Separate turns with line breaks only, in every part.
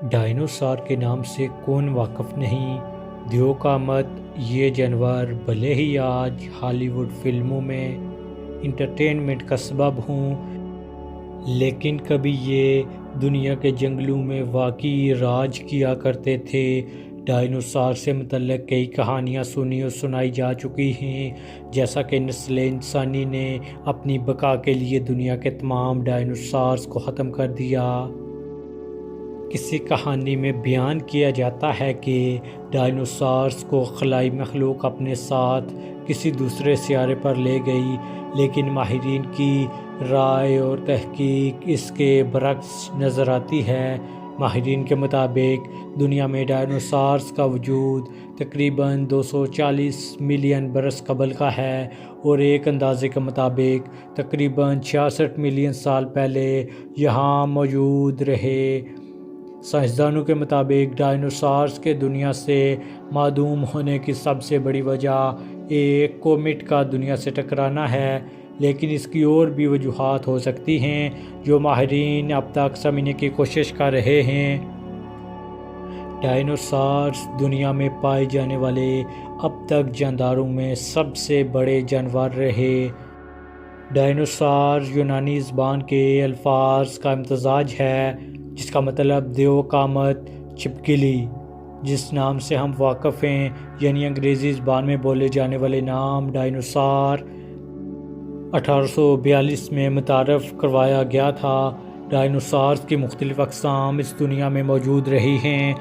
Dinosaur کے نام سے کون واقف نہیں؟ دیو کا مت یہ جانور بھلے ہی آج ہالی ووڈ فلموں میں انٹرٹینمنٹ کا سبب ہوں، لیکن کبھی یہ دنیا کے جنگلوں میں واقعی راج کیا کرتے تھے۔ ڈائنوسار سے متعلق کئی کہانیاں سنی اور سنائی جا چکی ہیں، جیسا کہ نسل انسانی نے اپنی بقا کے لیے دنیا کے تمام ڈائنوسارز کو ختم کر دیا۔ کسی کہانی میں بیان کیا جاتا ہے کہ ڈائنوسارز کو خلائی مخلوق اپنے ساتھ کسی دوسرے سیارے پر لے گئی، لیکن ماہرین کی رائے اور تحقیق اس کے برعکس نظر آتی ہے۔ ماہرین کے مطابق دنیا میں ڈائنوسارز کا وجود تقریباً 240 ملین برس قبل کا ہے، اور ایک اندازے کے مطابق تقریباً 66 ملین سال پہلے یہاں موجود رہے۔ سائنسدانوں کے مطابق ڈائنوسارز کے دنیا سے معدوم ہونے کی سب سے بڑی وجہ ایک کومیٹ کا دنیا سے ٹکرانا ہے، لیکن اس کی اور بھی وجوہات ہو سکتی ہیں جو ماہرین اب تک سمجھنے کی کوشش کر رہے ہیں۔ ڈائنوسارز دنیا میں پائے جانے والے اب تک جانداروں میں سب سے بڑے جانور رہے۔ ڈائنوسار یونانی زبان کے الفاظ کا امتزاج ہے، جس کا مطلب دیو کا مت چھپکلی، جس نام سے ہم واقف ہیں، یعنی انگریزی زبان میں بولے جانے والے نام ڈائنوسار 1842 میں متعارف کروایا گیا تھا۔ ڈائنوسارز کی مختلف اقسام اس دنیا میں موجود رہی ہیں،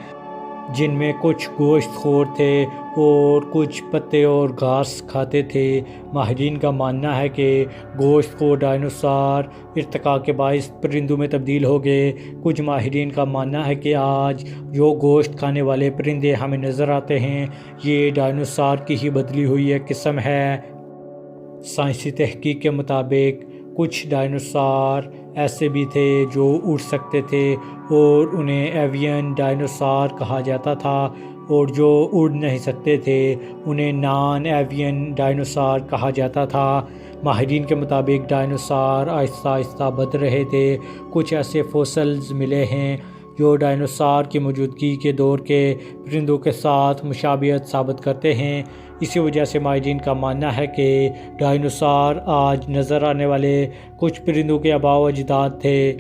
جن میں کچھ گوشت خور تھے اور کچھ پتے اور گھاس کھاتے تھے۔ ماہرین کا ماننا ہے کہ گوشت خور ڈائنوسار ارتقاء کے باعث پرندوں میں تبدیل ہو گئے۔ کچھ ماہرین کا ماننا ہے کہ آج جو گوشت کھانے والے پرندے ہمیں نظر آتے ہیں، یہ ڈائنوسار کی ہی بدلی ہوئی ایک قسم ہے۔ سائنسی تحقیق کے مطابق کچھ ڈائنوسار ایسے بھی تھے جو اڑ سکتے تھے اور انہیں ایوین ڈائنوسار کہا جاتا تھا، اور جو اڑ نہیں سکتے تھے انہیں نان ایوین ڈائنوسار کہا جاتا تھا۔ ماہرین کے مطابق ڈائنوسار آہستہ آہستہ بد رہے تھے۔ کچھ ایسے فوسلز ملے ہیں جو ڈائنوسار کی موجودگی کے دور کے پرندوں کے ساتھ مشابہت ثابت کرتے ہیں۔ اسی وجہ سے ماہرین کا ماننا ہے کہ ڈائنوسار آج نظر آنے والے کچھ پرندوں کے آباء و اجداد تھے۔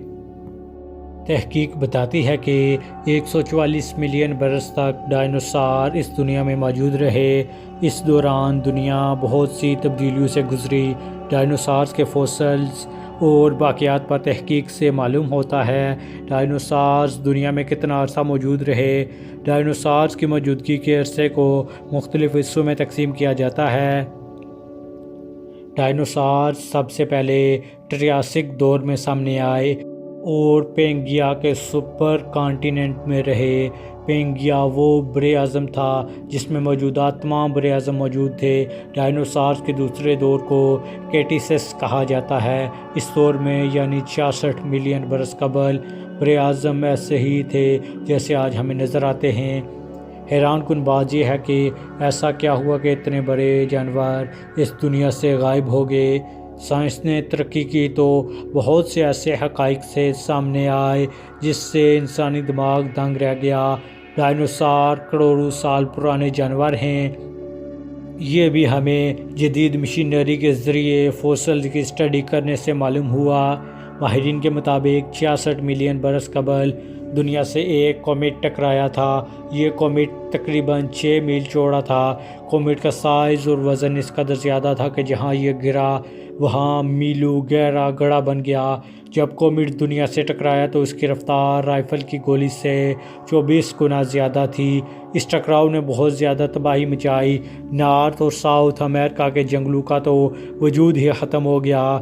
تحقیق بتاتی ہے کہ 144 ملین برس تک ڈائنوسار اس دنیا میں موجود رہے۔ اس دوران دنیا بہت سی تبدیلیوں سے گزری۔ ڈائنوسارز کے فوسلز اور باقیات پر تحقیق سے معلوم ہوتا ہے ڈائنوسارز دنیا میں کتنا عرصہ موجود رہے۔ ڈائنوسارز کی موجودگی کے عرصے کو مختلف حصوں میں تقسیم کیا جاتا ہے۔ ڈائنوسارز سب سے پہلے ٹریاسک دور میں سامنے آئے اور پینگیا کے سپر کانٹیننٹ میں رہے۔ پینگیا وہ بر اعظم تھا جس میں موجودہ تمام بر اعظم موجود تھے۔ ڈائنوسارز کے دوسرے دور کو کریٹیسس کہا جاتا ہے۔ اس دور میں یعنی 66 ملین برس قبل بر اعظم ایسے ہی تھے جیسے آج ہمیں نظر آتے ہیں۔ حیران کن بات یہ ہے کہ ایسا کیا ہوا کہ اتنے بڑے جانور اس دنیا سے غائب ہو گئے۔ سائنس نے ترقی کی تو بہت سے ایسے حقائق سے سامنے آئے جس سے انسانی دماغ دنگ رہ گیا۔ ڈائنوسار کروڑوں سال پرانے جانور ہیں۔ یہ بھی ہمیں جدید مشینری کے ذریعے فوسل کی اسٹڈی کرنے سے معلوم ہوا۔ ماہرین کے مطابق 66 ملین برس قبل دنیا سے ایک کومیٹ ٹکرایا تھا۔ یہ کومیٹ تقریباً 6 میل چوڑا تھا۔ کومیٹ کا سائز اور وزن اس قدر زیادہ تھا کہ جہاں یہ گرا وہاں میلوں گہرا گڑھا بن گیا۔ جب کومیٹ دنیا سے ٹکرایا تو اس کی رفتار رائفل کی گولی سے 24 گنا زیادہ تھی۔ اس ٹکراؤ نے بہت زیادہ تباہی مچائی۔ نارتھ اور ساؤتھ امریکہ کے جنگلوں کا تو وجود ہی ختم ہو گیا۔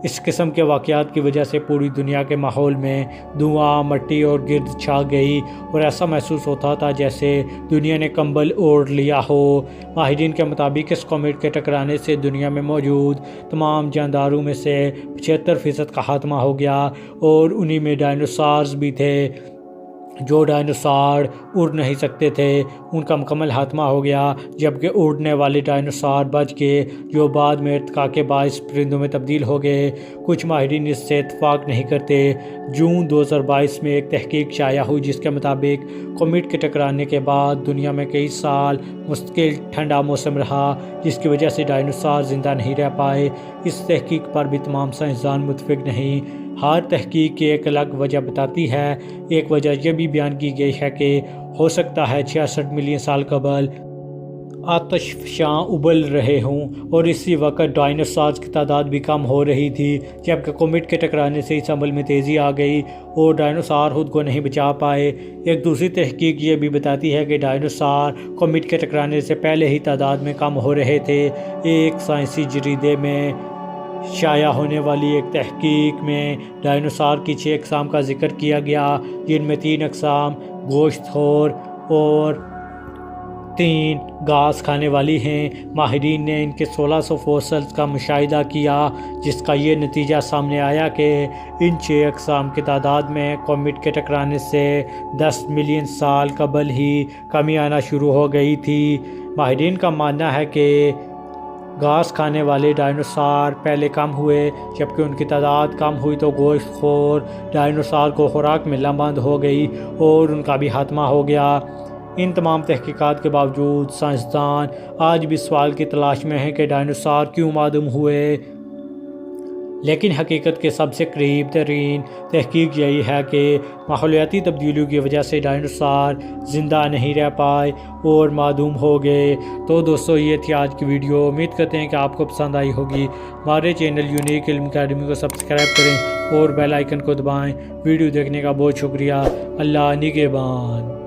اس قسم کے واقعات کی وجہ سے پوری دنیا کے ماحول میں دھواں، مٹی اور گرد چھا گئی، اور ایسا محسوس ہوتا تھا جیسے دنیا نے کمبل اوڑھ لیا ہو۔ ماہرین کے مطابق اس کومیٹ کے ٹکرانے سے دنیا میں موجود تمام جانداروں میں سے 75% کا خاتمہ ہو گیا، اور انہی میں ڈائنوسارز بھی تھے۔ جو ڈائنوسار اڑ نہیں سکتے تھے ان کا مکمل خاتمہ ہو گیا، جبکہ اڑنے والے ڈائنوسار بچ گئے جو بعد میں ارتقاء کے باعث پرندوں میں تبدیل ہو گئے۔ کچھ ماہرین اس سے اتفاق نہیں کرتے۔ جون 2022 میں ایک تحقیق شائع ہوئی جس کے مطابق کومیٹ کے ٹکرانے کے بعد دنیا میں کئی سال مستقل ٹھنڈا موسم رہا، جس کی وجہ سے ڈائنوسار زندہ نہیں رہ پائے۔ اس تحقیق پر بھی تمام سائنسدان متفق نہیں۔ ہر تحقیق کی ایک الگ وجہ بتاتی ہے۔ ایک وجہ یہ بھی بیان کی گئی ہے کہ ہو سکتا ہے 66 ملین سال قبل آتش فشاں ابل رہے ہوں اور اسی وقت ڈائنوسارز کی تعداد بھی کم ہو رہی تھی، جبکہ کومیٹ کے ٹکرانے سے اس عمل میں تیزی آ گئی اور ڈائنوسار خود کو نہیں بچا پائے۔ ایک دوسری تحقیق یہ بھی بتاتی ہے کہ ڈائنوسار کومیٹ کے ٹکرانے سے پہلے ہی تعداد میں کم ہو رہے تھے۔ ایک سائنسی جریدے میں شائع ہونے والی ایک تحقیق میں ڈائنوسار کی 6 اقسام کا ذکر کیا گیا، جن میں 3 اقسام گوشت خور اور 3 گھاس کھانے والی ہیں۔ ماہرین نے ان کے 1600 فوسلز کا مشاہدہ کیا، جس کا یہ نتیجہ سامنے آیا کہ ان 6 اقسام کی تعداد میں کومیٹ کے ٹکرانے سے 10 ملین سال قبل ہی کمی آنا شروع ہو گئی تھی۔ ماہرین کا ماننا ہے کہ گھاس کھانے والے ڈائنوسار پہلے کم ہوئے، جبکہ ان کی تعداد کم ہوئی تو گوشت خور ڈائنوسار کو خوراک ملنا بند ہو گئی اور ان کا بھی خاتمہ ہو گیا۔ ان تمام تحقیقات کے باوجود سائنسدان آج بھی سوال کی تلاش میں ہیں کہ ڈائنوسار کیوں معدوم ہوئے، لیکن حقیقت کے سب سے قریب ترین تحقیق یہی ہے کہ ماحولیاتی تبدیلیوں کی وجہ سے ڈائنوسار زندہ نہیں رہ پائے اور معدوم ہو گئے۔ تو دوستو یہ تھی آج کی ویڈیو، امید کرتے ہیں کہ آپ کو پسند آئی ہوگی۔ ہمارے چینل یونیک علم اکیڈمی کو سبسکرائب کریں اور بیل آئیکن کو دبائیں۔ ویڈیو دیکھنے کا بہت شکریہ۔ اللہ نگہبان۔